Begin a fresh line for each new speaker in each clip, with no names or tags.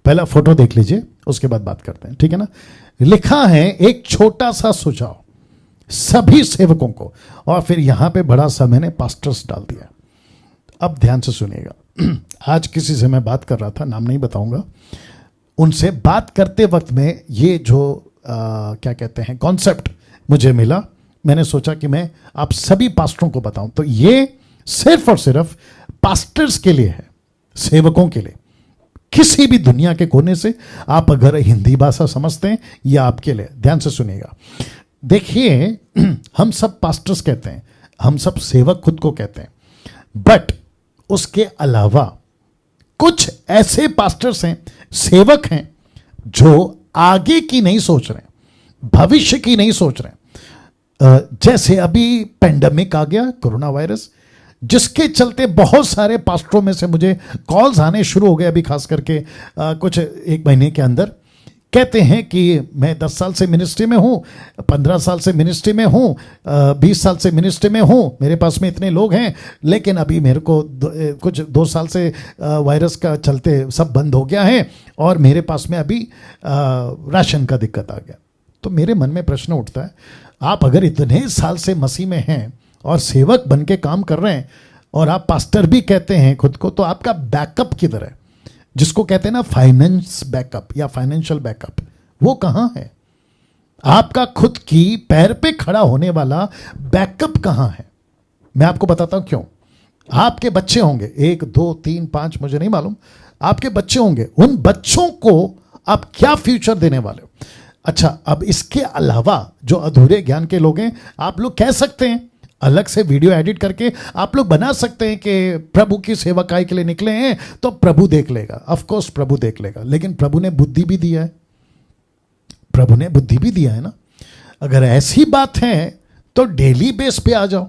पहला फोटो देख लीजिए, उसके बाद बात करते हैं, ठीक है ना। लिखा है एक छोटा सा सुझाव सभी सेवकों को, और फिर यहां पे बड़ा सा मैंने पास्टर्स डाल दिया। अब ध्यान से सुनिएगा। आज किसी से मैं बात कर रहा था, नाम नहीं बताऊंगा, उनसे बात करते वक्त में ये जो क्या कहते हैं कॉन्सेप्ट मुझे मिला, मैंने सोचा कि मैं आप सभी पास्टरों को बताऊं। तो ये सिर्फ और सिर्फ पास्टर्स के लिए है, सेवकों के लिए। किसी भी दुनिया के कोने से आप अगर हिंदी भाषा समझते हैं, ये आपके लिए। ध्यान से सुनिएगा। देखिए, हम सब पास्टर्स कहते हैं, हम सब सेवक खुद को कहते हैं, बट उसके अलावा कुछ ऐसे पास्टर्स हैं, सेवक हैं, जो आगे की नहीं सोच रहे, भविष्य की नहीं सोच रहे। जैसे अभी पेंडेमिक आ गया, कोरोना वायरस, जिसके चलते बहुत सारे पास्टरों में से मुझे कॉल्स आने शुरू हो गए अभी, खास करके कुछ एक महीने के अंदर। कहते हैं कि मैं 10 साल से मिनिस्ट्री में हूँ, 15 साल से मिनिस्ट्री में हूँ, 20 साल से मिनिस्ट्री में हूँ, मेरे पास में इतने लोग हैं, लेकिन अभी मेरे को कुछ 2 साल से वायरस का चलते सब बंद हो गया है, और मेरे पास में अभी राशन का दिक्कत आ गया। तो मेरे मन में प्रश्न उठता है, आप अगर इतने साल से मसीह में हैं और सेवक बन के काम कर रहे हैं, और आप पास्टर भी कहते हैं खुद को, तो आपका बैकअप किधर है? जिसको कहते हैं ना फाइनेंस बैकअप या फाइनेंशियल बैकअप, वो कहां है? आपका खुद की पैर पे खड़ा होने वाला बैकअप कहां है? मैं आपको बताता हूं क्यों। आपके बच्चे होंगे, 1 2 3 5, मुझे नहीं मालूम, आपके बच्चे होंगे, उन बच्चों को आप क्या फ्यूचर देने वाले हो? अच्छा, अब इसके अलावा जो अधूरे ज्ञान के लोग हैं, आप लोग कह सकते हैं, अलग से वीडियो एडिट करके आप लोग बना सकते हैं कि प्रभु की सेवकाई के लिए निकले हैं तो प्रभु देख लेगा। ऑफ कोर्स प्रभु देख लेगा, लेकिन प्रभु ने बुद्धि भी दिया है, प्रभु ने बुद्धि भी दिया है ना। अगर ऐसी बात है तो डेली बेस पे आ जाओ।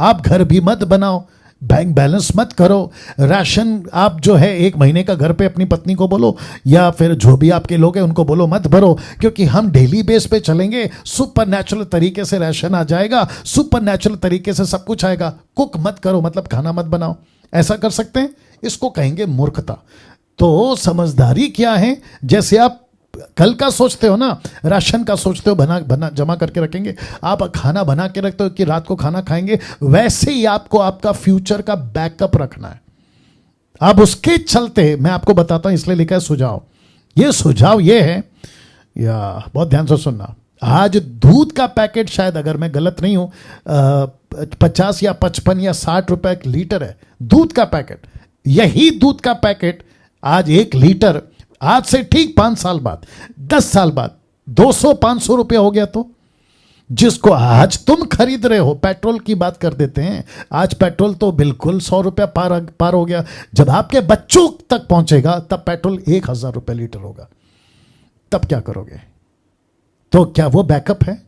आप घर भी मत बनाओ, बैंक बैलेंस मत करो, राशन आप जो है 1 महीने का घर पे अपनी पत्नी को बोलो, या फिर जो भी आपके लोग हैं उनको बोलो मत भरो, क्योंकि हम डेली बेस पे चलेंगे, सुपर नेचुरल तरीके से राशन आ जाएगा, सुपर नेचुरल तरीके से सब कुछ आएगा। कुक मत करो, मतलब खाना मत बनाओ। ऐसा कर सकते हैं? इसको कहेंगे मूर्खता। तो समझदारी क्या है? जैसे आप कल का सोचते हो ना, राशन का सोचते हो, बना जमा करके रखेंगे, आप खाना बना के रखते हो कि रात को खाना खाएंगे, वैसे ही आपको आपका फ्यूचर का बैकअप रखना है। अब उसके चलते मैं आपको बताता हूं, इसलिए लिखा है सुझाव। ये सुझाव ये है, या बहुत ध्यान से सुनना। आज दूध का पैकेट, शायद अगर मैं गलत नहीं हूं, 50 या 55 या 60 रुपए लीटर है दूध का पैकेट। यही दूध का पैकेट आज 1 लीटर, आज से ठीक 5 साल बाद, 10 साल बाद 200-500 रुपया हो गया। तो जिसको आज तुम खरीद रहे हो, पेट्रोल की बात कर देते हैं, आज पेट्रोल तो बिल्कुल 100 रुपया पार हो गया। जब आपके बच्चों तक पहुंचेगा तब पेट्रोल 1000 रुपये लीटर होगा। तब क्या करोगे? तो क्या वो बैकअप है?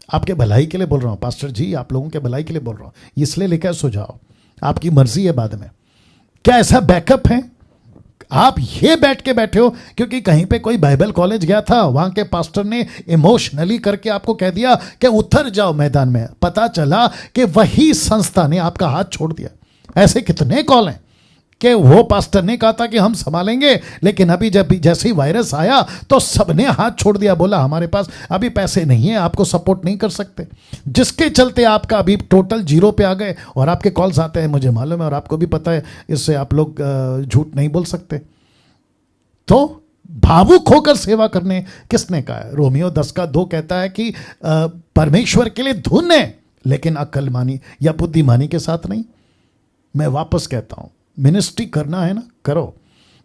आपके भलाई के लिए बोल रहा हूं पास्टर जी, आप लोगों के भलाई के लिए बोल रहा हूं, इसलिए लिखा है सुझाव। आपकी मर्जी है बाद में। क्या ऐसा बैकअप है? आप ये बैठे हो क्योंकि कहीं पे कोई बाइबल कॉलेज गया था, वहां के पास्टर ने इमोशनली करके आपको कह दिया कि उतर जाओ मैदान में, पता चला कि वही संस्था ने आपका हाथ छोड़ दिया। ऐसे कितने कॉल हैं कि वो पास्टर ने कहा था कि हम संभालेंगे, लेकिन अभी जब जैसे ही वायरस आया तो सबने हाथ छोड़ दिया, बोला हमारे पास अभी पैसे नहीं है, आपको सपोर्ट नहीं कर सकते, जिसके चलते आपका अभी टोटल 0 पे आ गए। और आपके कॉल्स आते हैं, मुझे मालूम है, और आपको भी पता है, इससे आप लोग झूठ नहीं बोल सकते। तो भावुक होकर सेवा करने किसने कहा है? रोमियो 10:2 कहता है कि परमेश्वर के लिए धुन है, लेकिन अक्लमानी या बुद्धिमानी के साथ नहीं। मैं वापस कहता हूं, मिनिस्ट्री करना है ना, करो।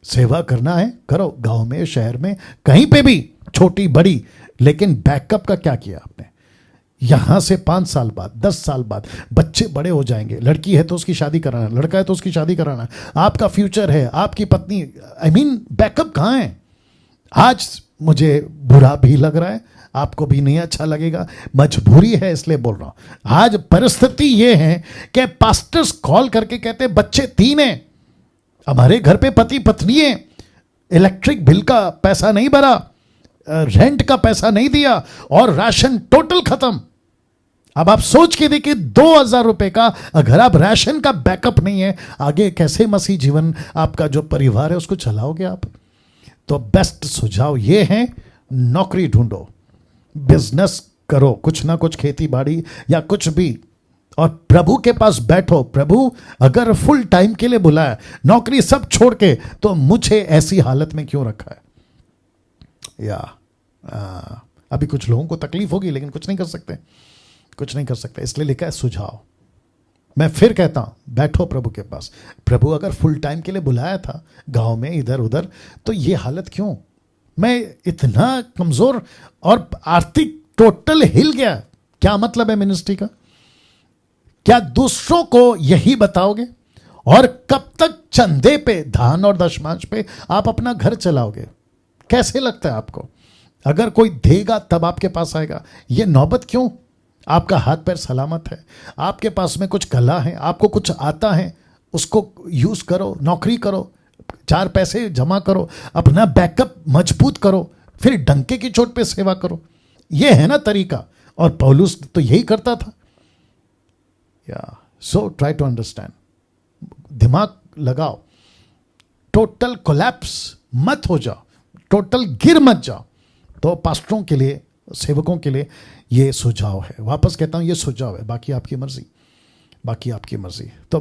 सेवा करना है, करो, गांव में, शहर में, कहीं पे भी, छोटी बड़ी, लेकिन बैकअप का क्या किया आपने? यहां से 5 साल बाद, 10 साल बाद बच्चे बड़े हो जाएंगे, लड़की है तो उसकी शादी कराना, लड़का है तो उसकी शादी कराना, आपका फ्यूचर है, आपकी पत्नी, बैकअप कहां है? आज मुझे बुरा भी लग रहा है, आपको भी नहीं अच्छा लगेगा, मजबूरी है इसलिए बोल रहा हूं। आज परिस्थिति यह है कि पास्टर्स कॉल करके कहते हैं बच्चे 3 हैं, हमारे घर पे पति पत्नी है, इलेक्ट्रिक बिल का पैसा नहीं भरा, रेंट का पैसा नहीं दिया, और राशन टोटल खत्म। अब आप सोच के देखिए, 2000 रुपए का अगर आप राशन का बैकअप नहीं है, आगे कैसे मसीह जीवन आपका जो परिवार है उसको चलाओगे आप? तो बेस्ट सुझाव ये है, नौकरी ढूंढो, बिजनेस करो, कुछ ना कुछ खेती बाड़ी या कुछ भी, और प्रभु के पास बैठो। प्रभु अगर फुल टाइम के लिए बुलाया, नौकरी सब छोड़ के, तो मुझे ऐसी हालत में क्यों रखा है? या अभी कुछ लोगों को तकलीफ होगी, लेकिन कुछ नहीं कर सकते, कुछ नहीं कर सकते। इसलिए लिखा है सुझाव। मैं फिर कहता हूं, बैठो प्रभु के पास। प्रभु अगर फुल टाइम के लिए बुलाया था गांव में इधर उधर, तो ये हालत क्यों? मैं इतना कमजोर और आर्थिक टोटल हिल गया। क्या मतलब है मिनिस्ट्री का? क्या दूसरों को यही बताओगे? और कब तक चंदे पे, दान और दशमांश पे आप अपना घर चलाओगे? कैसे लगता है आपको? अगर कोई देगा तब आपके पास आएगा। ये नौबत क्यों? आपका हाथ पैर सलामत है, आपके पास में कुछ कला है, आपको कुछ आता है, उसको यूज करो, नौकरी करो, 4 पैसे जमा करो, अपना बैकअप मजबूत करो, फिर डंके की चोट पे सेवा करो। ये है ना तरीका। और पौलुस तो यही करता था। या सो ट्राई टू अंडरस्टैंड, दिमाग लगाओ, टोटल कोलैप्स मत हो जाओ, टोटल गिर मत जाओ। तो पास्टरों के लिए, सेवकों के लिए ये सुझाव है। वापस कहता हूं, ये सुझाव है, बाकी आपकी मर्जी, बाकी आपकी मर्जी। तो